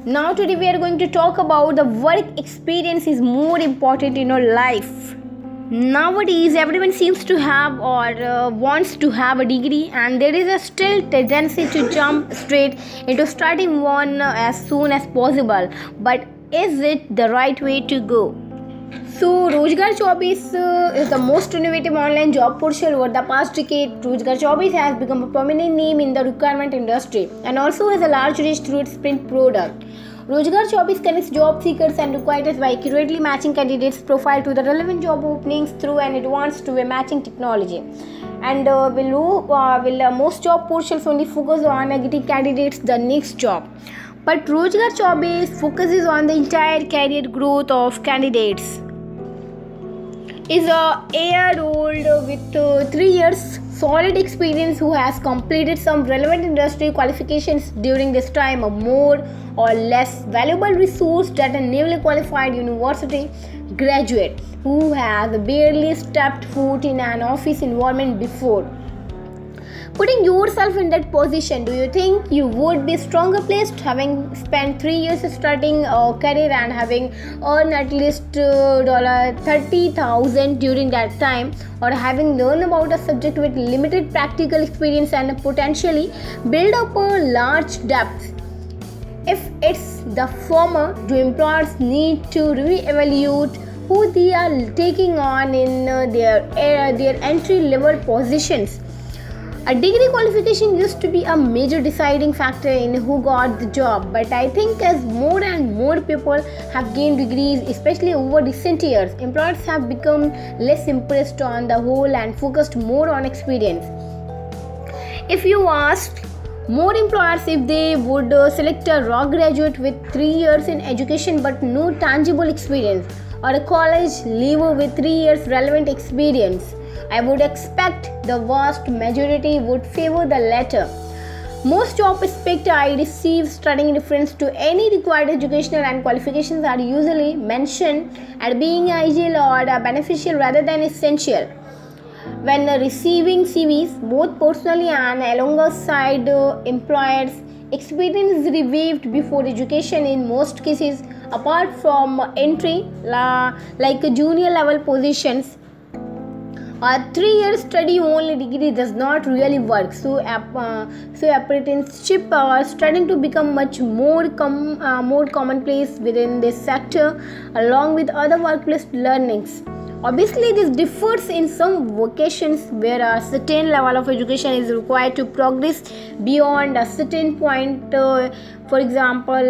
Now today we are going to talk about the work experience is more important in your life. Nowadays everyone seems to have or wants to have a degree, and there is a still tendency to jump straight into starting one as soon as possible. But is it the right way to go? So, ROJGAR24-Work is the most innovative online job portal over the past decade. ROJGAR24-Work has become a prominent name in the requirement industry and also has a large reach through its print product. ROJGAR24-Work connects job seekers and requirers by accurately matching candidates' profile to the relevant job openings through an advanced two-way matching technology. And most job portals only focus on getting candidates the next job. But ROJGAR24-Work focuses on the entire career growth of candidates. Is a year-old with 3 years solid experience who has completed some relevant industry qualifications during this time, a more or less valuable resource than a newly qualified university graduate who has barely stepped foot in an office environment before. Putting yourself in that position, do you think you would be stronger placed having spent 3 years starting a career and having earned at least $30,000 during that time, or having learned about a subject with limited practical experience and potentially build up a large depth? If it's the former, do employers need to reevaluate who they are taking on in their entry-level positions? A degree qualification used to be a major deciding factor in who got the job, but I think as more and more people have gained degrees, especially over recent years, employers have become less impressed on the whole and focused more on experience. If you asked more employers if they would select a raw graduate with 3 years in education but no tangible experience, or a college leaver with 3 years relevant experience, I would expect the vast majority would favor the latter. Most job prospects I receive studying reference to any required educational and qualifications are usually mentioned as being ideal or beneficial rather than essential. When receiving CVs, both personally and alongside employers, experience is reviewed before education in most cases, apart from entry like junior level positions. A 3-year study only degree does not really work, so apprenticeship are starting to become much more commonplace within this sector, along with other workplace learnings. Obviously, this differs in some vocations where a certain level of education is required to progress beyond a certain point. For example,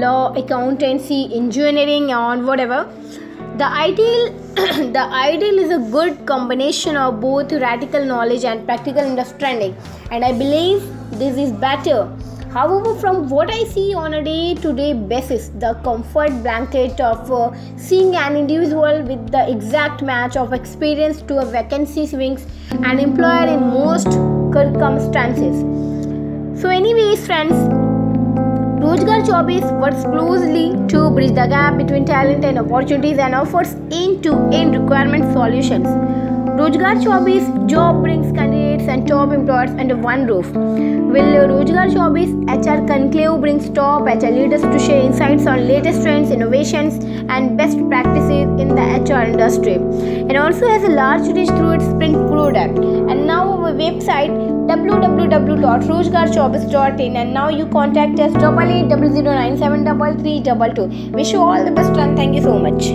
law, accountancy, engineering, and whatever. The ideal is a good combination of both theoretical knowledge and practical understanding, and I believe this is better. However, from what I see on a day-to-day basis, the comfort blanket of seeing an individual with the exact match of experience to a vacancy swings an employer in most circumstances. So anyways, friends, ROJGAR24-Work works closely to bridge the gap between talent and opportunities and offers end-to-end requirement solutions. ROJGAR24-Work job brings candidates and top employers under one roof. Will ROJGAR24-Work HR Conclave brings top HR leaders to share insights on latest trends, innovations, and best practices in the HR industry. It also has a large reach through its print product. And now our website www.rojgar24work.in, and now you contact us 8800973322. Wish you all the best and thank you so much.